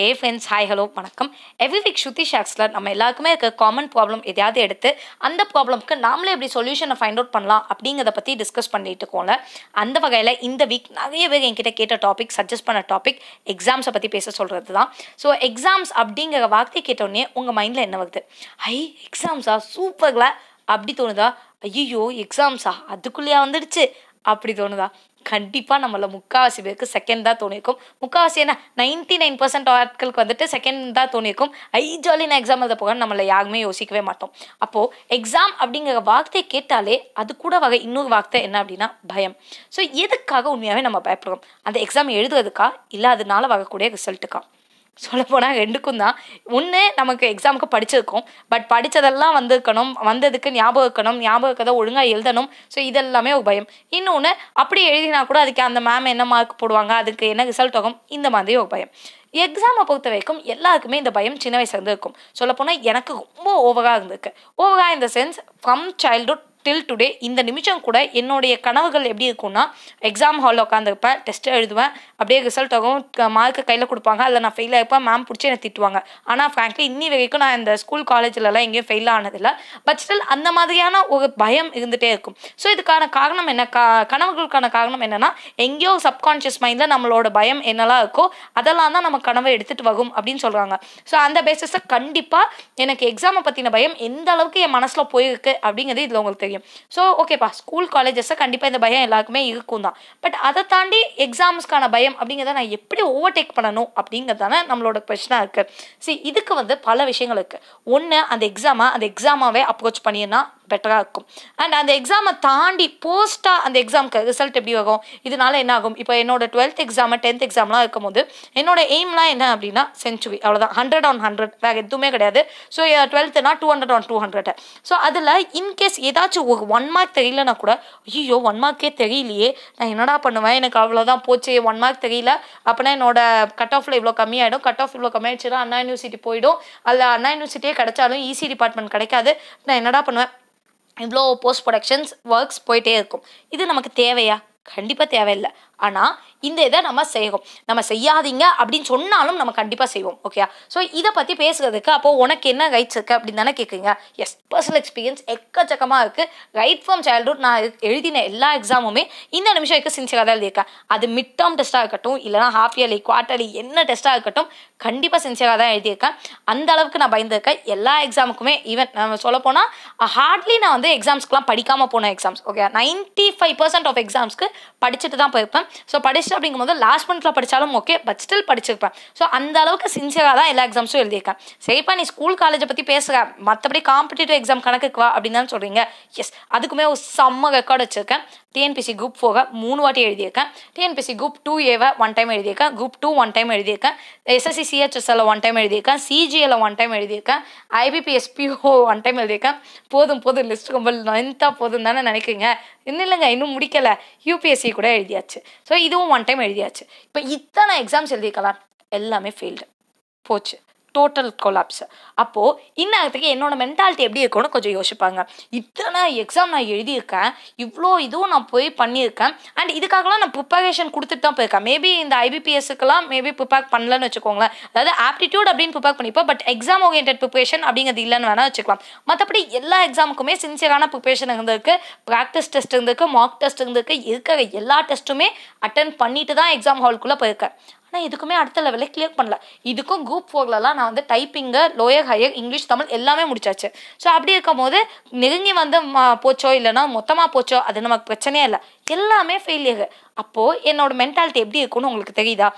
Hey friends, hi hello வணக்கம். Every week ஸ்ருதி ஷாக்ஸில் நம்ம எல்லாருக்குமே இருக்க காமன் ப்ராப்ளம் எதையாவது எடுத்து அந்த ப்ராப்ளம்க்கு நாமளே எப்படி சொல்யூஷனை ஃபைண்ட் அவுட் பண்ணலாம் அப்படிங்கிறத பற்றி டிஸ்கஸ் பண்ணிட்டு இருக்கோம்ல. அந்த வகையில் இந்த வீக் நிறைய பேர் என்கிட்ட கேட்ட டாபிக், சஜஸ்ட் பண்ண டாபிக் எக்ஸாம்ஸை பற்றி பேச சொல்கிறது தான். ஸோ எக்ஸாம்ஸ் அப்படிங்கிற வார்த்தை கேட்டோடனே உங்கள் மைண்டில் என்ன வருது? எக்ஸாம்ஸா, சூப்பர்ல அப்படி தோணுதா? ஐயோ எக்ஸாம்ஸா, அதுக்குள்ளேயா வந்துடுச்சு அப்படி தோணுதா? கண்டிப்பாக நம்மள முக்கால்வாசி பேருக்கு செகண்ட் தான் தோணிருக்கும். முக்கால்வாசி என்ன 99% ஆட்களுக்கு வந்துட்டு செகண்ட் தான் தோணிருக்கும். ஜாலி நான் எக்ஸாம் எழுத போக நம்மளை யாருமே யோசிக்கவே மாட்டோம். அப்போது எக்ஸாம் அப்படிங்கிற வார்த்தை கேட்டாலே அது கூட வகை இன்னொரு வார்த்தை என்ன அப்படின்னா பயம். ஸோ எதுக்காக உண்மையாகவே நம்ம பயப்படுறோம்? அந்த எக்ஸாம் எழுதுறதுக்கா இல்லை அதனால வரக்கூடிய ரிசல்ட்டுக்கா? சொல்லப்போனால் ரெண்டுக்கும் தான். ஒன்று, நமக்கு எக்ஸாமுக்கு படிச்சிருக்கோம், பட் படித்ததெல்லாம் வந்திருக்கணும், வந்ததுக்கு ஞாபகம் இருக்கணும், ஞாபகம் இருக்கதை ஒழுங்காக எழுதணும். ஸோ இதெல்லாமே ஒரு பயம். இன்னொன்று, அப்படி எழுதினா கூட அதுக்கு அந்த மேம் என்ன மார்க் போடுவாங்க, அதுக்கு என்ன ரிசல்ட் ஆகும், இந்த மாதிரி ஒரு பயம். எக்ஸாமை பொறுத்த வரைக்கும் எல்லாருக்குமே இந்த பயம் சின்ன வயசுலேருந்து இருக்கும். சொல்லப்போனால் எனக்கு ரொம்ப ஓவராக இருந்திருக்கு. ஓவராக இந்த sense from childhood till today. இந்த நிமிஷம் கூட என்னுடைய கனவுகள் எப்படி இருக்கும்னா, எக்ஸாம் ஹாலில் உட்காந்துருப்பேன், டெஸ்ட்டு எழுதுவேன், அப்படியே ரிசல்ட் ஆகும், மார்க்கு கையில் கொடுப்பாங்க, அதில் நான் ஃபெயில் ஆகிருப்பேன், மேம் பிடிச்சி என்னை திட்டுவாங்க. ஆனால் ஃப்ராங்க்லி இன்னி வரைக்கும் நான் இந்த ஸ்கூல் காலேஜ்லலாம் எங்கேயும் ஃபெயில் ஆனதில்லை. பட் ஸ்டில் அந்த மாதிரியான ஒரு பயம் இருந்துகிட்டே இருக்கும். ஸோ இதுக்கான காரணம் என்ன? கனவுகளுக்கான காரணம் என்னென்னா, எங்கேயோ சப்கான்ஷியஸ் மைண்டில் நம்மளோட பயம் என்னெல்லாம் இருக்கோ அதெல்லாம் தான் நம்ம கனவை எடுத்துகிட்டு வரும் அப்படின்னு சொல்கிறாங்க. ஸோ அந்த பேசிஸில் கண்டிப்பாக எனக்கு எக்ஸாமை பற்றின பயம் எந்த அளவுக்கு என் மனசில் போயிருக்கு அப்படிங்கிறது இதில் உங்களுக்கு தெரியும். ஸோ ஓகேப்பா, ஸ்கூல் காலேஜஸை கண்டிப்பாக இந்த பயம் எல்லாருக்குமே இருக்கும் தான். பட் அதை தாண்டி எக்ஸாம்ஸ்க்கான பயம் அப்படிங்கிறத நான் எப்படி ஓவர்டேக் பண்ணணும் அப்படிங்கிறதான நம்மளோட கொஸ்டினாக இருக்குது. இதுக்கு பல விஷயங்கள் இருக்குது. ஒன்று, அந்த எக்ஸாமாவே அப்ரோச் பண்ணினா பெட்டராக இருக்கும். அண்ட் அந்த எக்ஸாமை தாண்டி போஸ்ட்டாக அந்த எக்ஸாமுக்கு ரிசல்ட் எப்படி வரும், இதனால என்ன ஆகும்? இப்போ என்னோட 12th எக்ஸாமு 10th எக்ஸாம்லாம் இருக்கும் போது என்னோட எய்ம்லாம் என்ன அப்படின்னா செஞ்சுரி, அவ்வளோதான். 100 on 100, வேறு எதுவுமே கிடையாது. So 12th 200 on 200. ஸோ அதில் இன்கேஸ் ஏதாச்சும் ஒரு 1 மார்க் தெரியலனா கூட, ஐயோ 1 மார்க்கே தெரியலையே, நான் என்னடா பண்ணுவேன், எனக்கு அவ்வளோதான் போச்சு, 1 மார்க் தெரியல அப்படின்னா என்னோட கட் ஆஃபில் இவ்வளோ கம்மியாகிடும். கட் ஆஃப் இவ்வளோ கம்மியாகிடுச்சுன்னா அண்ணா யூனிவர்சிட்டி போயிடும். அதில் அண்ணா யூனிவர்சிட்டியே கிடைச்சாலும் ஈசி டிபார்ட்மெண்ட் கிடைக்காது. நான் என்னடா பண்ணுவேன்? இவ்வளோ போஸ்ட் ப்ரொடக்ஷன்ஸ் ஒர்க்ஸ் போயிட்டே இருக்கும். இது நமக்கு தேவையா? கண்டிப்பாக தேவையில்லை. ஆனால் இந்த இதை நம்ம செய்வோம். நம்ம செய்யாதீங்க அப்படின்னு சொன்னாலும் நம்ம கண்டிப்பாக செய்வோம். ஓகே, ஸோ இதை பற்றி பேசுகிறதுக்கு அப்போது உனக்கு என்ன ரைட்ஸ் இருக்குது அப்படின்னு தானே கேட்குறீங்க. எஸ், பர்சனல் எக்ஸ்பீரியன்ஸ் எக்கச்சக்கமாக இருக்குது. ரைட் ஃப்ரம் சைல்ட்ஹுட் நான் எழுதின எல்லா எக்ஸாமுமே இந்த நிமிஷம் வரைக்கும் சின்சியராக தான் எழுதியிருக்கேன். அது மிட் டேர்ம் டெஸ்ட்டாக இருக்கட்டும், இல்லைனா ஹாஃப் இயர்லி, குவார்ட்டர்லி, என்ன டெஸ்ட்டாக இருக்கட்டும், கண்டிப்பாக சின்சியராக தான் எழுதியிருக்கேன். அந்த அளவுக்கு நான் பயந்துருக்கேன் எல்லா எக்ஸாமுக்குமே. ஈவன் நம்ம சொல்லப்போனால் ஹார்ட்லி நான் எக்ஸாம்ஸ்க்குலாம் படிக்காமல் போன எக்ஸாம்ஸ். ஓகே, 95% ஆஃப் எக்ஸாம்ஸ்க்கு படிச்சுட்டு தான் போயிருப்பேன். ஸோ படிச்சுட்டு அப்படிங்கும்போது லாஸ்ட் மந்த்தில் படித்தாலும் ஓகே, பட் ஸ்டில் படிச்சிருப்பேன். ஸோ அந்த அளவுக்கு சின்சியராக தான் எல்லா எக்ஸாம்ஸும் எழுதியிருக்கேன். சரிப்பா, நீ ஸ்கூல் காலேஜை பற்றி பேசுகிற, மற்றபடி காம்படிட்டிவ் எக்ஸாம் கணக்குக்கு வா அப்படின்னு தான் சொல்கிறீங்க. எஸ், அதுக்குமே ஒரு செம்ம ரெக்கார்டு வச்சுருக்கேன். டிஎன்பிசி குரூப் 4 3 வாட்டி எழுதியிருக்கேன். டிஎன்பிசி குரூப் 2A 1 டைம் எழுதியிருக்கேன். குரூப் 2 1 டைம் எழுதியிருக்கேன். எஸ்எஸ்சி சிஹெச்எஸ்எல் 1 டைம் எழுதியிருக்கேன். சிஜிஎல் 1 டைம் எழுதியிருக்கேன். ஐபிபிஎஸ்பிஓ 1 டைம் எழுதியிருக்கேன். போதும் லிஸ்ட் ரொம்ப லென்த்தாக போதும் தானே நினைக்கிறீங்க. இன்னும் இல்லைங்க, இன்னும் முடிக்கலை. யூபிஎஸ்சி கூட எழுதியாச்சு. ஸோ இதுவும் 1 டைம் எழுதியாச்சு. இப்போ இத்தனை எக்ஸாம்ஸ் எழுதியிருக்கலாம், எல்லாமே ஃபெயில்டு போச்சு. Total collapse. அப்போது இன்னத்துக்கு என்னோட மென்டாலிட்டி எப்படி இருக்கும்னு கொஞ்சம் யோசிப்பாங்க. இத்தனை எக்ஸாம் நான் எழுதியிருக்கேன், இவ்வளோ இதுவும் நான் போய் பண்ணியிருக்கேன், அண்ட் இதுக்காகலாம் நான் ப்ரிப்பரேஷன் கொடுத்துட்டு தான் போயிருக்கேன். மேபி இந்த ஐபிபிஎஸ்க்குலாம் மேபி ப்ரிப்பேர் பண்ணலன்னு வச்சுக்கோங்களேன். அதாவது ஆப்டிடியூட் அப்படின்னு ப்ரிப்பேர் பண்ணிப்போம், பட் எக்ஸாம் ஓரியன்ட் ப்ரிப்பரேஷன் அப்படிங்கிறது இல்லைன்னு வேணால் வச்சுக்கலாம். மற்றபடி எல்லா எக்ஸாமுக்குமே சின்சியரான ப்ரிப்பரேஷன் இருந்திருக்கு, ப்ராக்டிஸ் டெஸ்ட் இருந்திருக்கு, மார்க் டெஸ்ட் இருந்திருக்கு. இருக்கிற எல்லா டெஸ்ட்டுமே அட்டன் பண்ணிட்டு தான் எக்ஸாம் ஹால்குள்ளே போயிருக்கேன். ஆனால் இதுக்குமே அடுத்த லெவலில் கிளியர் பண்ணல. இதுக்கும் குரூப் 4லலாம் நான் typing, lower, higher, English, Tamil எல்லாமே முடிச்சாச்சு. ஸோ அப்படி இருக்கும் போது நெருங்கி போச்சோ இல்லைனா மொத்தமாக போச்சோ அது நமக்கு பிரச்சனையே இல்லை, எல்லாமே ஃபெயிலியர். அப்போது என்னோட மென்டாலிட்டி எப்படி இருக்குன்னு உங்களுக்கு தெரியுதா?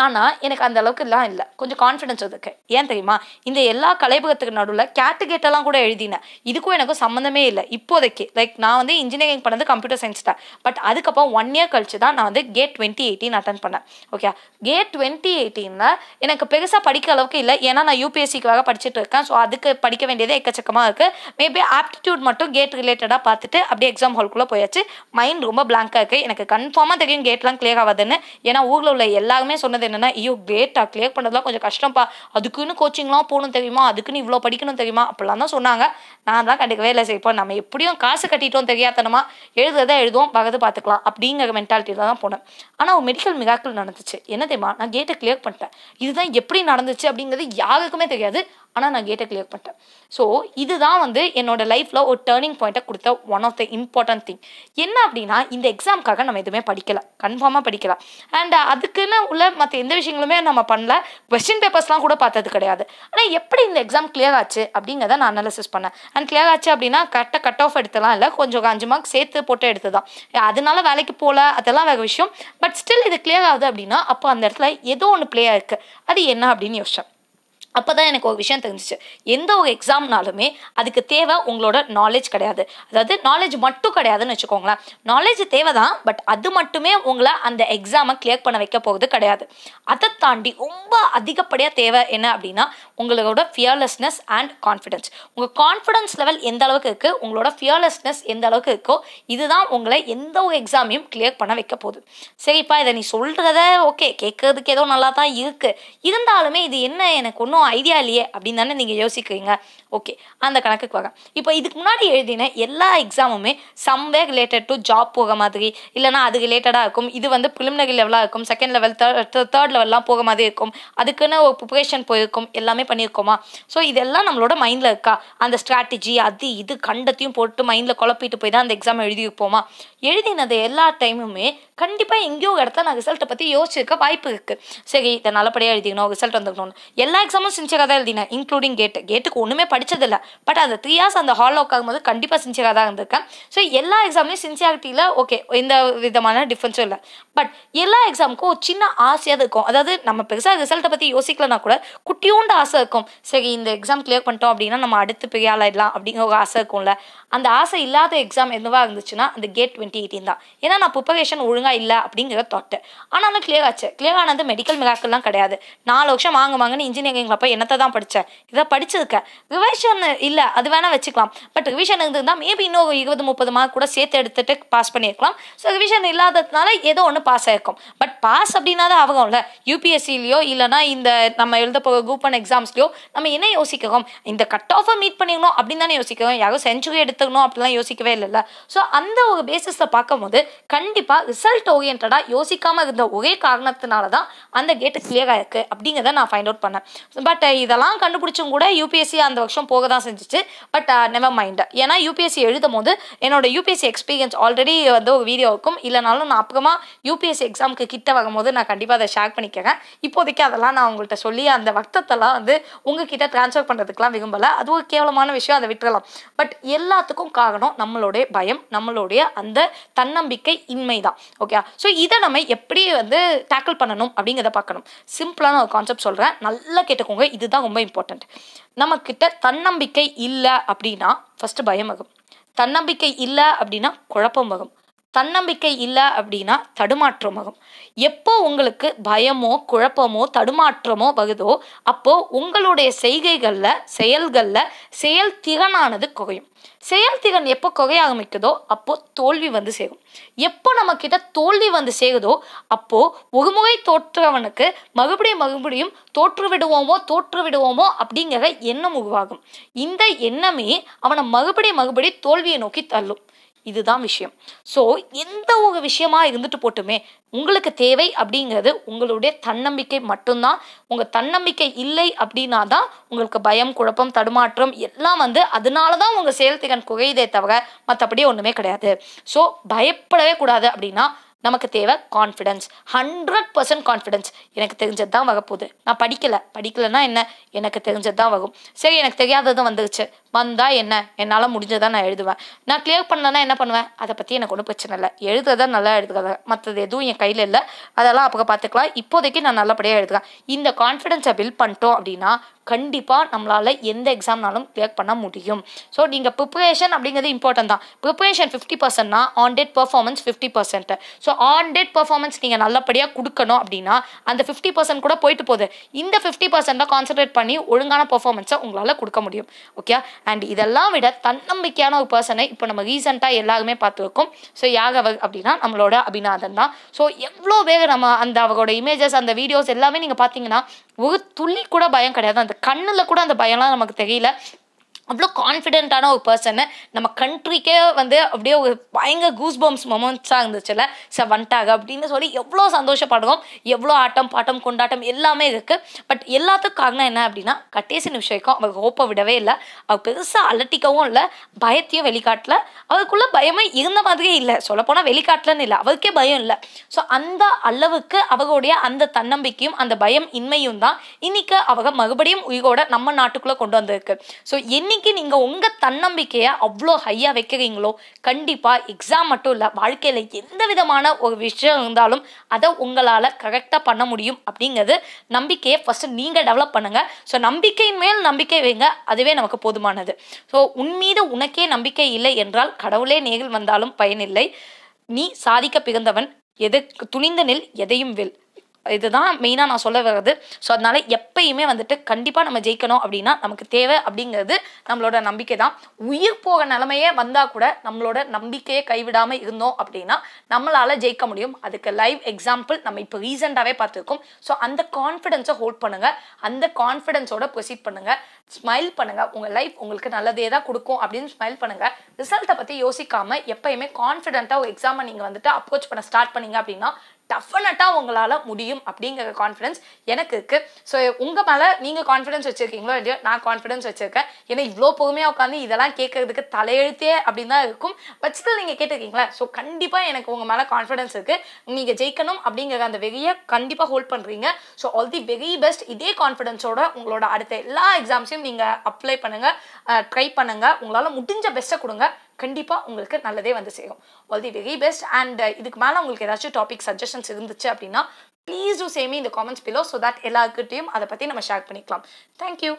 ஆனால் எனக்கு அந்த அளவுக்குலாம் இல்லை, கொஞ்சம் கான்ஃபிடென்ஸ் இருக்குது. ஏன் தெரியுமா? இந்த எல்லா கலைபுரத்துக்கு நடுவில் கேட்டெல்லாம் கூட எழுதினேன். இதுக்கும் எனக்கும் சம்மந்தமே இல்லை இப்போதைக்கு. லைக் நான் இன்ஜினியரிங் பண்ணது கம்ப்யூட்டர் சயின்ஸ் தான். பட் அதுக்கப்புறம் 1 இயர் கழிச்சு தான் நான் கேட் 2018 அட்டன் பண்ணேன். ஓகே, கேட் 2018 எனக்கு பெருசாக படிக்க அளவுக்கு இல்லை, ஏன்னா நான் யூபிஎஸ்சிக்காக படிச்சுட்டு இருக்கேன். ஸோ அதுக்கு படிக்க வேண்டியதே எக்கச்சக்கமாக இருக்குது. மேபி ஆப்டிடியூட் மட்டும் கேட் ரிலேட்டடாக பார்த்துட்டு அப்படியே எக்ஸாம் ஹால்குள்ளே போயாச்சு. மைண்ட் ரொம்ப பிளாங்காக இருக்குது. எனக்கு கன்ஃபார்மாக தெரியும் கேட்லாம் கிளியர் ஆகாதுன்னு. ஏன்னா ஊரில் உள்ள எல்லாருமே சொன்னது சொன்னது என்னன்னா, ஐயோ கிரேட்டா கிளியர் பண்ணுறதுலாம் கொஞ்சம் கஷ்டம்ப்பா, அதுக்குன்னு கோச்சிங்லாம் போகணும் தெரியுமா, அதுக்குன்னு இவ்வளோ படிக்கணும் தெரியுமா அப்படிலாம் தான் சொன்னாங்க. நான் தான் கண்டுக்கவே இல்லை. சரி இப்போ நம்ம எப்படியும் காசு கட்டிட்டோம் தெரியாதனமா, எழுதுறதை எழுதுவோம், பகது பார்த்துக்கலாம் அப்படிங்கிற மென்டாலிட்டியில் தான் போனேன். ஆனால் ஒரு மெடிக்கல் மிராக்கிள் நடந்துச்சு. என்ன தெரியுமா, நான் கேட்டை கிளியர் பண்ணிட்டேன். இதுதான் எப்படி நடந்துச்சு அப்படிங்கிறது யாருக்குமே தெரியாது. ஆனால் நான் கேட்டை கிளியர் பண்ணிட்டேன். ஸோ இதுதான் வந்து என்னோட லைஃப்பில் ஒரு டேர்னிங் பாயிண்ட்டை கொடுத்த one of the important thing. என்ன அப்படின்னா, இந்த எக்ஸாமுக்காக நம்ம எதுவுமே படிக்கலை, கன்ஃபார்மாக படிக்கலாம். அண்ட் அதுக்குன்னு உள்ள மற்ற எந்த விஷயங்களுமே நம்ம பண்ணல. கொஸ்டின் பேப்பர்ஸ்லாம் கூட பார்த்தது கிடையாது. ஆனால் எப்படி இந்த எக்ஸாம் கிளியர் ஆச்சு அப்படிங்கிறத நான் அனாலிசிஸ் பண்ணேன். அண்ட் கிளியர் ஆச்சு அப்படின்னா கரெக்டாக கட் ஆஃப் எடுத்துலாம் இல்லை, கொஞ்சம் 5 மார்க் சேர்த்து போட்டு எடுத்து தான். அதனால வேலைக்கு போகல, அதெல்லாம் வேறு விஷயம். பட் ஸ்டில் இது கிளியர் ஆகுது அப்படின்னா அப்போ அந்த இடத்துல ஏதோ ஒன்று பிளே ஆயிருக்கு. அது என்ன அப்படின்னு யோசிச்சேன். அப்போ தான் எனக்கு ஒரு விஷயம் தெரிஞ்சிச்சு. எந்த ஒரு எக்ஸாம்னாலுமே அதுக்கு தேவை உங்களோட நாலேஜ் கிடையாது. அதாவது நாலேஜ் மட்டும் கிடையாதுன்னு வச்சுக்கோங்களேன். நாலேஜ் தேவை தான், பட் அது மட்டுமே உங்களை அந்த எக்ஸாமை கிளியர் பண்ண வைக்க போகிறது கிடையாது. அதை தாண்டி ரொம்ப அதிகப்படியாக தேவை என்ன அப்படின்னா, உங்களோட ஃபியர்லெஸ்னஸ் அண்ட் கான்ஃபிடென்ஸ். உங்கள் கான்ஃபிடென்ஸ் லெவல் எந்த அளவுக்கு இருக்குது, உங்களோட ஃபியர்லெஸ்னஸ் எந்த அளவுக்கு இருக்கோ, இதுதான் உங்களை எந்த ஒரு எக்ஸாமையும் கிளியர் பண்ண வைக்க போகுது. சரிப்பா, இதை நீ சொல்கிறத ஓகே, கேட்கறதுக்கு ஏதோ நல்லா தான் இருக்குது, இருந்தாலுமே இது என்ன எனக்கு ஒன்றும் ஐடியா இல்லையே அப்படின்னு தானே நீங்கள் யோசிக்கிறீங்க. ஓகே, அந்த கணக்குக்கு வரேன். இப்போ இதுக்கு முன்னாடி எழுதின எல்லா எக்ஸாமுமே சம்வேர் ரிலேட்டட் டு ஜாப் போகிற மாதிரி, இல்லைனா அது ரிலேட்டடாக இருக்கும். இது வந்து ப்ரிலிமினரி லெவலாக இருக்கும், செகண்ட் லெவல், தேர்ட் லெவல்லாம் போகிற மாதிரி இருக்கும். அதுக்குன்னு ஒரு ப்ரிப்பரேஷன் போயிருக்கும், எல்லாமே பண்ணியிருக்கோமா? ஸோ இதெல்லாம் நம்மளோட மைண்டில் இருக்கா? அந்த ஸ்ட்ராட்டஜி அது இது கண்டத்தையும் போட்டு மைண்டில் குழப்பிட்டு போய் தான் அந்த எக்ஸாம் எழுதியிருப்போமா? எழுதினது எல்லா டைமுமே கண்டிப்பாக எங்கேயோ ஒரு இடத்துல நான் ரிசல்ட்டை பற்றி யோசிச்சிருக்க வாய்ப்பு இருக்குது. சரி, இதை நல்லபடியாக எழுதிக்கணும், ரிசல்ட் வந்துக்கணும்னு எல்லா எக்ஸாமும் சின்சியராக தான் எழுதினேன், இன்க்ளூடிங் கேட்டுக்கு ஒன்றுமே படித்ததில்லை. பட் அந்த 3 years அந்த ஹாலில் உட்காரும்போது கண்டிப்பாக சின்சியராக தான் இருந்திருக்கேன். ஸோ எல்லா எக்ஸாம்லேயும் சின்சியாரிட்டியில் ஓகே, எந்த விதமான டிஃப்ரென்ஸும் இல்லை. பட் எல்லா எக்ஸாமுக்கும் ஒரு சின்ன ஆசையாக இருக்கும். அதாவது நம்ம பெருசாக ரிசல்ட்டை பற்றி யோசிக்கலனா கூட குட்டியோண்டு ஆசை இருக்கும். சரி, இந்த எக்ஸாம் கிளியர் பண்ணிட்டோம் அப்படின்னா நம்ம அடுத்து பெரிய ஆளாயிடலாம் அப்படிங்கிற ஒரு ஆசை இருக்கும்ல. அந்த ஆசை இல்லாத எக்ஸாம் எதுவாக இருந்துச்சுன்னா அந்த கேட் 2018 தான். ஏன்னா நான் ப்ரிப்பரேஷன் ஒழுங்காக இல்லை அப்படிங்கிற தாட்டு. ஆனாலும் கிளியர் ஆச்சு. கிளியர் ஆனது மெடிக்கல் மிராக்கிள்லாம் கிடையாது. 4 வருஷம் வாங்குவாங்கன்னு இன்ஜினியரிங்கில் போய் என்னத்தை தான் படித்தேன், இதை படிச்சிருக்கேன். ரிவிஷன் இல்லை, அது வேணால் வச்சுக்கலாம். பட் ரிவிஷன் இருந்திருந்தால் மேபி இன்னும் 20-30 மார்க் கூட சேர்த்து எடுத்துகிட்டு பாஸ் பண்ணியிருக்கலாம். ஸோ ரிவிஷன் இல்லாததுனால ஏதோ ஒன்று பாஸ் ஆகிருக்கும். பட் பாஸ் அப்படின்னா தான் ஆகும்ல. யூபிஎஸ்சிலையோ இல்லைனா இந்த நம்ம எழுத போகிற குரூப் 1 எக்ஸாம்ஸ்லையோ நம்ம என்ன யோசிக்கிறோம், இந்த கட் ஆஃபை மீட் பண்ணிக்கணும் அப்படின்னு தானே யோசிக்கிறோம். யாரும் செஞ்சுரி எடுத்துக்கணும் அப்படிலாம் யோசிக்கவே இல்லைல்ல. ஸோ அந்த ஒரு பேசிஸில் பார்க்கும்போது கண்டிப்பாக ரிசல்ட் ஓரியன்டாக யோசிக்காமல் இருந்த ஒரே காரணத்தினால தான் அந்த கேட்டு கிளியர் ஆயிருக்கு அப்படிங்கிறத நான் ஃபைண்ட் அவுட் பண்ணேன். பட் இதெல்லாம் கண்டுபிடிச்சும் கூட யூபிஎஸ்சி அந்த வருஷம் போக தான் செஞ்சிச்சு. But never mind. ஏன்னா யூபிஎஸ்சி எழுதும் போது என்னோட யூபிஎஸ்சி எக்ஸ்பீரியன்ஸ் ஆல்ரெடி வந்து ஒரு வீடியோ இருக்கும். இல்லைனாலும் நான் அப்புறமா யூபிஎஸ்சி எக்ஸாமுக்கு கிட்ட வரும்போது நான் கண்டிப்பாக அதை ஷேர் பண்ணிக்கிறேன். இப்போதைக்கு அதெல்லாம் நான் உங்கள்கிட்ட சொல்லி அந்த வர்த்தத்தெல்லாம் வந்து உங்ககிட்ட ட்ரான்ஸ்ஃபர் பண்ணுறதுக்குலாம் விரும்பலை. அது ஒரு கேவலமான விஷயம், அதை விட்டுறலாம். பட் எல்லாத்துக்கும் காரணம் நம்மளுடைய பயம், நம்மளுடைய அந்த தன்னம்பிக்கை இன்மை தான். ஓகே, ஸோ இதை நம்ம எப்படி வந்து டேக்கிள் பண்ணணும் அப்படிங்கிறத பார்க்கணும். சிம்பிளான ஒரு கான்செப்ட் சொல்கிறேன், நல்லா கேட்டுக்கோங்க. இதுதான் ரொம்ப இம்பார்ட்டன்ட். நம்மக்கிட்ட தன்னம்பிக்கை இல்லை அப்படின்னா ஃபஸ்ட்டு பயம் வரும். தன்னம்பிக்கை இல்லை அப்படின்னா குழப்பம் வரும். தன்னம்பிக்கை இல்லை அப்படின்னா தடுமாற்றம் வரும். எப்போ உங்களுக்கு பயமோ குழப்பமோ தடுமாற்றமோ வருதோ அப்போது உங்களுடைய செயல்களில் செயல்திறனானது குறையும். செயல்திறன் எப்போ குறைய ஆரம்பிக்குதோ அப்போது தோல்வி வந்து சேரும். எப்போ நம்மக்கிட்ட தோல்வி வந்து சேருதோ அப்போது ஒரு முறை தோற்றவனுக்கு மறுபடியும் தோற்று விடுவோமோ அப்படிங்கிற எண்ணம் உருவாகும். இந்த எண்ணமே அவனை மறுபடியும் தோல்வியை நோக்கி தள்ளும். இதுதான் விஷயம். ஸோ எந்த ஒரு விஷயமா இருந்துட்டு போட்டுமே உங்களுக்கு தேவை அப்படிங்கிறது உங்களுடைய தன்னம்பிக்கை மட்டும்தான். உங்கள் தன்னம்பிக்கை இல்லை அப்படின்னா தான் உங்களுக்கு பயம், குழப்பம், தடுமாற்றம் எல்லாம் வந்து அதனால தான் உங்கள் செயல்திறன் குறையுதே தவிர மற்றபடி ஒன்றுமே கிடையாது. ஸோ பயப்படவே கூடாது. அப்படின்னா நமக்கு தேவை கான்ஃபிடென்ஸ், 100% கான்ஃபிடென்ஸ். எனக்கு தெரிஞ்சது தான் வரப்போகுது. நான் படிக்கலைன்னா என்ன, எனக்கு தெரிஞ்சது தான் வரும். சரி, எனக்கு தெரியாததும் வந்துருச்சு, வந்தால் என்ன, என்னால் முடிஞ்சதான் நான் எழுதுவேன். நான் கிளியர் பண்ணலன்னா என்ன பண்ணுவேன், அதை பற்றி எனக்கு ஒன்றும் பிரச்சனை இல்லை. எழுதுறதா நல்லா எழுதுறேன், மற்றது எதுவும் என் கையில் இல்லை, அதெல்லாம் அப்புறம் பார்த்துக்கலாம். இப்போதைக்கு நான் நல்லபடியாக எழுதுறேன். இந்த கான்ஃபிடென்ஸை பில்ட் பண்ணிட்டோம் அப்படின்னா கண்டிப்பாக நம்மளால் எந்த எக்ஸாம்னாலும் கிளியர் பண்ண முடியும். ஸோ நீங்கள் ப்ரிப்பரேஷன் அப்படிங்கிறது இம்பார்ட்டன்ட் தான். ப்ரிப்பரேஷன் 50%னா on date performance 50%. So on date performance நீங்கள் நல்லபடியாக கொடுக்கணும் அப்படின்னா அந்த 50% கூட போயிட்டு போகுது. இந்த 50% கான்சன்ட்ரேட் பண்ணி ஒழுங்கான பர்ஃபார்மன்ஸை உங்களால் கொடுக்க முடியும். ஓகே, அண்ட் இதெல்லாம் விட தன்னம்பிக்கையான ஒரு பர்சனை இப்போ நம்ம ரீசெண்டாக எல்லாருமே பார்த்துருக்கோம். ஸோ யார் அவர் அப்படின்னா நம்மளோட அபிநாதன் தான். ஸோ எவ்வளோ பேர் நம்ம அந்த அவரோட இமேஜஸ் அந்த வீடியோஸ் எல்லாமே நீங்கள் பார்த்தீங்கன்னா ஒரு துளி கூட பயம் கிடையாது. அந்த கண்ணில் கூட அந்த பயம்லாம் நமக்கு தெரியல. அவ்வளோ கான்ஃபிடென்ட்டான ஒரு பர்சனை நம்ம கண்ட்ரிக்கே வந்து அப்படியே ஒரு பயங்கர கூஸ் பம்ப்ஸ் மொமெண்ட்ஸாக இருந்துச்சுல்ல. வந்துட்டாங்க அப்படின்னு சொல்லி எவ்வளோ சந்தோஷப்படுறோம். எவ்வளோ ஆட்டம் பாட்டம் கொண்டாட்டம் எல்லாமே இருக்குது. பட் எல்லாத்துக்கும் காரணம் என்ன அப்படின்னா கடைசி நிமிஷம் அவர் ஹோப்பை விடவே இல்லை. அவர் பெருசாக அலட்டிக்கவும் இல்லை, பயத்தையும் வெளிக்காட்டல. அவருக்குள்ள பயமே இருந்த மாதிரியே இல்லை. சொல்லப்போனால் வெளிக்காட்டலன்னு இல்லை, அவருக்கே பயம் இல்லை. ஸோ அந்த அளவுக்கு அவருடைய அந்த தன்னம்பிக்கையும் அந்த பயம் இன்மையும் தான் இன்னைக்கு அவங்க மறுபடியும் உயிரோட நம்ம நாட்டுக்குள்ளே கொண்டு வந்திருக்கு. ஸோ இன்னைக்கு நீங்கள் உங்கள் தன்னம்பிக்கையை அவ்வளோ ஹையாக வைக்கிறீங்களோ கண்டிப்பாக எக்ஸாம் மட்டும் இல்லை, வாழ்க்கையில் எந்த விதமான ஒரு விஷயம் இருந்தாலும் அதை உங்களால் கரெக்டாக பண்ண முடியும் அப்படிங்கிறது நம்பிக்கையை ஃபஸ்ட்டு நீங்கள் டெவலப் பண்ணுங்கள். ஸோ நம்பிக்கையின் மேல் நம்பிக்கை வைங்க, அதுவே நமக்கு போதுமானது. ஸோ உன் மீது உனக்கே நம்பிக்கை இல்லை என்றால் கடவுளே நேரில் வந்தாலும் பயனில்லை. நீ சாதிக்க பிறந்தவன், எதுக்கு துணிந்து நில், எதையும் வெல். இதுதான் மெயினாக நான் சொல்ல வர்றது. ஸோ அதனால எப்பயுமே வந்துட்டு கண்டிப்பாக நம்ம ஜெயிக்கணும் அப்படின்னா நமக்கு தேவை அப்படிங்கிறது நம்மளோட நம்பிக்கை தான். உயிர் போக நிலைமையே வந்தால் கூட நம்மளோட நம்பிக்கையை கைவிடாமல் இருந்தோம் அப்படின்னா நம்மளால் ஜெயிக்க முடியும். அதுக்கு லைவ் எக்ஸாம்பிள் நம்ம இப்போ ரீசெண்டாகவே பார்த்துருக்கோம். ஸோ அந்த கான்ஃபிடென்ஸை ஹோல்ட் பண்ணுங்கள், அந்த கான்ஃபிடென்ஸோட ப்ரொசீட் பண்ணுங்கள், ஸ்மைல் பண்ணுங்கள். உங்கள் லைஃப் உங்களுக்கு நல்லதே தான் கொடுக்கும் அப்படின்னு ஸ்மைல் பண்ணுங்கள். ரிசல்ட்டை பற்றி யோசிக்காமல் எப்பயுமே கான்ஃபிடென்ட்டாக ஒரு எக்ஸாமை நீங்கள் வந்துட்டு அப்ரோச் பண்ண ஸ்டார்ட் பண்ணீங்க அப்படின்னா டெஃபினட்டாக உங்களால் முடியும் அப்படிங்கிற கான்ஃபிடன்ஸ் எனக்கு இருக்குது. ஸோ உங்கள் மேலே நீங்கள் கான்ஃபிடன்ஸ் வச்சுருக்கீங்களோ இல்லையோ, நான் கான்ஃபிடன்ஸ் வச்சுருக்கேன். ஏன்னா இவ்வளோ பொறுமையாக உட்காந்து இதெல்லாம் கேட்கறதுக்கு தலையெழுத்தே அப்படின்னு தான் இருக்கும். பட் ஸ்டில் நீங்கள் கேட்டிருக்கீங்களா? ஸோ கண்டிப்பாக எனக்கு உங்கள் மேலே கான்ஃபிடன்ஸ் இருக்குது. நீங்கள் ஜெயிக்கணும் அப்படிங்கிற அந்த வெறியை கண்டிப்பாக ஹோல்ட் பண்ணுறீங்க. So all the very best. இதே கான்ஃபிடன்ஸோட உங்களோட அடுத்த எல்லா எக்ஸாம்ஸையும் நீங்கள் அப்ளை பண்ணுங்கள், ட்ரை பண்ணுங்கள். உங்களால் முடிஞ்ச பெஸ்ட்டை கொடுங்க. கண்டிப்பாக உங்களுக்கு நல்லதே வந்து சேரும். All the very best. And இதுக்கு மேலே உங்களுக்கு ஏதாச்சும் டாபிக் சஜஷன்ஸ் இருந்துச்சு அப்படின்னா ப்ளீஸ் டூ சேமி இந்த காமெண்ட்ஸ் பிலோ ஸோ தட் எல்லாருக்கிட்டையும் அதை பற்றி நம்ம ஷேர் பண்ணிக்கலாம். தேங்க்யூ.